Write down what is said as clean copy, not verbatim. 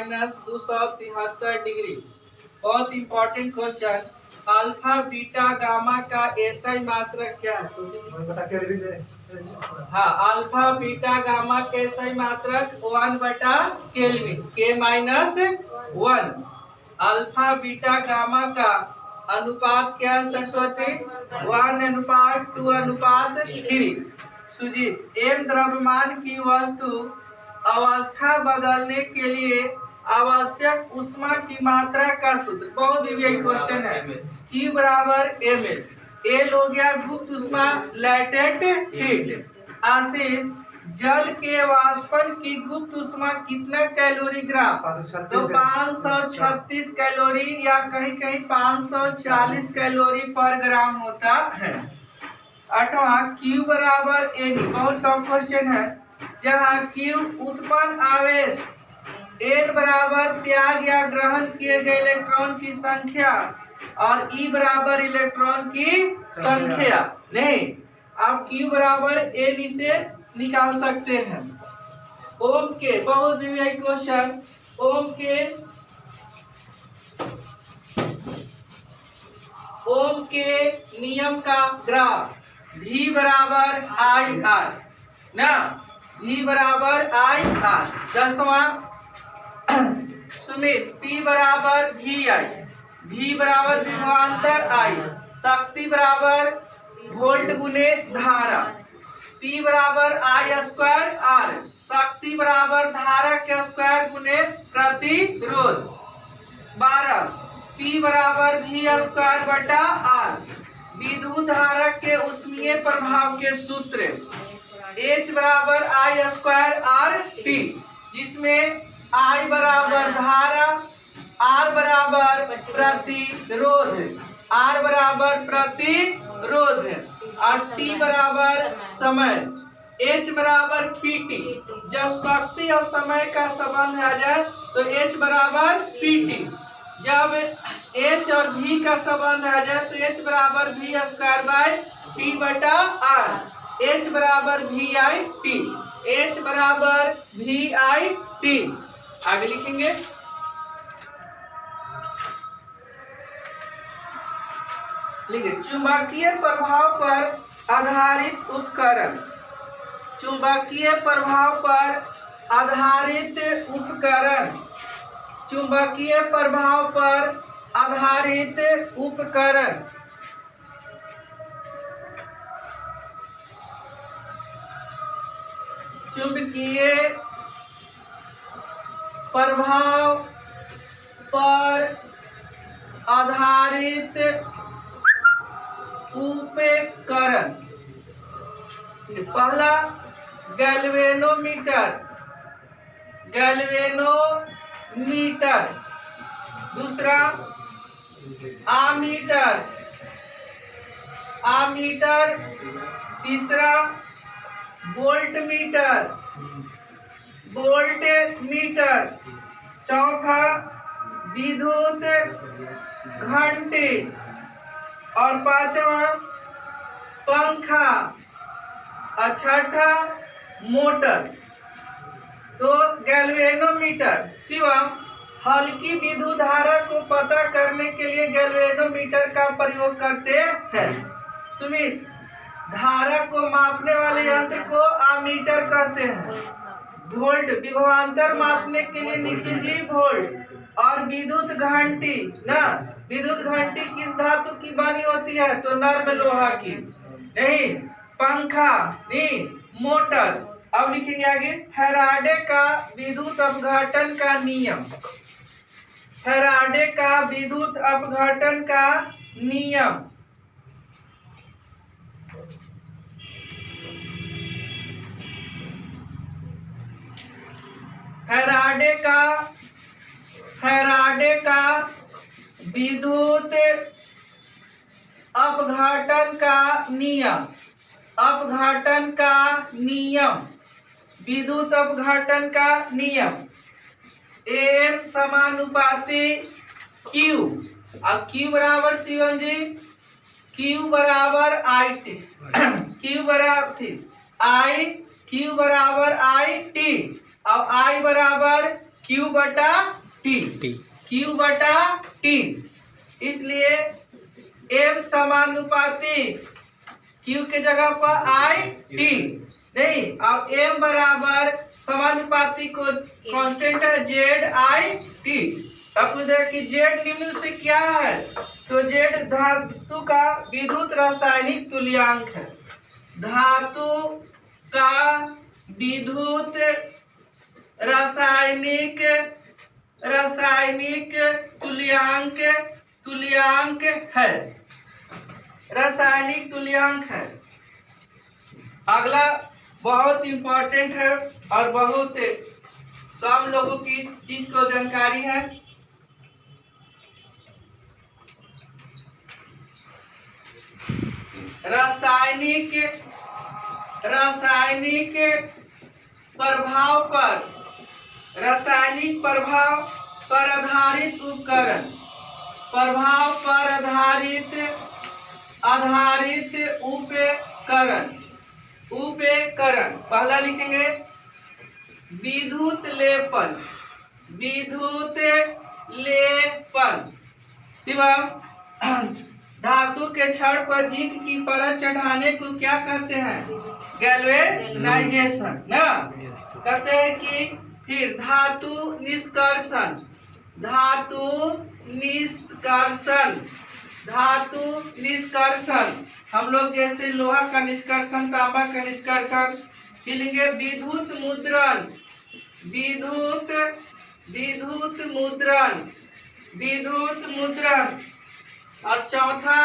-273 degree. बहुत important question, alpha beta gamma का SI मात्रक क्या है? हाँ, अल्फा बीटा गामा का एसआई मात्रक 1/केल्विन, K-1। अल्फा बीटा गामा का अनुपात क्या है सरस्वती? 1:2:3। सुजीत, एम द्रव्यमान की वस्तु अवस्था बदलने के लिए आवश्यक ऊष्मा की मात्रा का सूत्र। बहुत विवेक क्वेश्चन है। Q बराबर ml। एल हो गया गुप्त ऊष्मा, लैटेंट हीट। आशीष, जल के वाष्पन की गुप्त ऊष्मा कितना कैलोरी ग्राम? तो 536 कैलोरी या कहीं कहीं 540 कैलोरी पर ग्राम होता है। 8वां, Q बराबर N। बहुत टफ क्वेश्चन है, जहाँ Q उत्पन्न आवेश, N बराबर त्याग या ग्रहण किए गए इलेक्ट्रॉन की संख्या और E बराबर इलेक्ट्रॉन की संख्या। नहीं, आप Q बराबर N इसे निकाल सकते हैं। ओम के, बहुत विवेक क्वेश्चन, ओम के नियम का ग्राफ V बराबर IR ना, V बराबर IR। 10वां सुमित, P बराबर VI, V बराबर विभवांतर I, शक्ति बराबर वोल्ट गुने धारा। P बराबर I²R, शक्ति बराबर धारा के स्क्वायर गुने प्रतिरोध। 12, P बराबर V²/R, विद्युत धारा के ऊष्मीय प्रभाव के सूत्र। H बराबर I²RT, जिसमें I बराबर धारा, R बराबर प्रतिरोध, R बराबर प्रतिरोध और T बराबर समय। H बराबर PT, जब शक्ति और समय का संबंध आ जाए तो H बराबर PT, जब H और V का संबंध आ जाए तो H बराबर V²/T/R। H बराबर VIT, H बराबर VIT। आगे लिखेंगे, लिखिए चुंबकीय प्रभाव पर आधारित उपकरण। चुंबकीय प्रभाव पर आधारित उपकरण, चुंबकीय प्रभाव पर आधारित उपकरण। चुंबकीय प्रभाव पर आधारित उपकरण। पहला गैल्वेनोमीटर, गैल्वेनोमीटर। दूसरा आमीटर, आमीटर। तीसरा वोल्टमीटर, वोल्टमीटर। चौथा विद्युत घंटी और 5वां पंखा और 6ठा मोटर। तो गैल्वेनोमीटर शिवम, हल्की विद्युत धारा को पता करने के लिए गैल्वेनोमीटर का प्रयोग करते हैं। सुमित, धारा को मापने वाले यंत्र को आमीटर कहते हैं। वोल्ट, विभवांतर मापने के लिए निखिल जी वोल्ट। और विद्युत घंटी ना, विद्युत घंटी किस धातु की बनी होती है? तो नर्म लोहा की। नहीं, पंखा नहीं, मोटर। अब लिखेंगे आगे, फैराडे का विद्युत अपघटन का नियम। फैराडे का विद्युत अपघटन का नियम। फैराडे का विद्युत अपघटन का नियम। अपघटन का नियम, विद्युत अपघटन का नियम। एम समानुपाती क्यू, और क्यू बराबर शिवम जी, क्यू बराबर आई टी, क्यू बराबर आई, क्यू बराबर आई टी और आई बराबर Q बटा T, Q बटा T। इसलिए M समानुपाती Q के जगह पर I T नहीं, अब M बराबर समानुपाती को कांस्टेंट है Z I T। अब देखिए कि Z निम्न से क्या है, तो Z धातु का विद्युत रासायनिक तुल्यांक है। धातु का विद्युत रासायनिक तुल्यांक है, रासायनिक तुल्यांक है। अगला बहुत इंपॉर्टेंट है और बहुत कम लोगों की चीज को जानकारी है। रासायनिक प्रभाव पर आधारित उपकरण, प्रभाव पर आधारित उपकरण। पहला लिखेंगे विद्युत लेपन। शिवम, धातु के छड़ पर जिंक की परत चढ़ाने को क्या कहते हैं? गैल्वेनाइजेशन ना कहते हैं। कि फिर धातु निष्कर्षण हम लोग जैसे लोहा का निष्कर्षण, तांबा का निष्कर्षण। फिर लिखेंगे विद्युत मुद्रण। और चौथा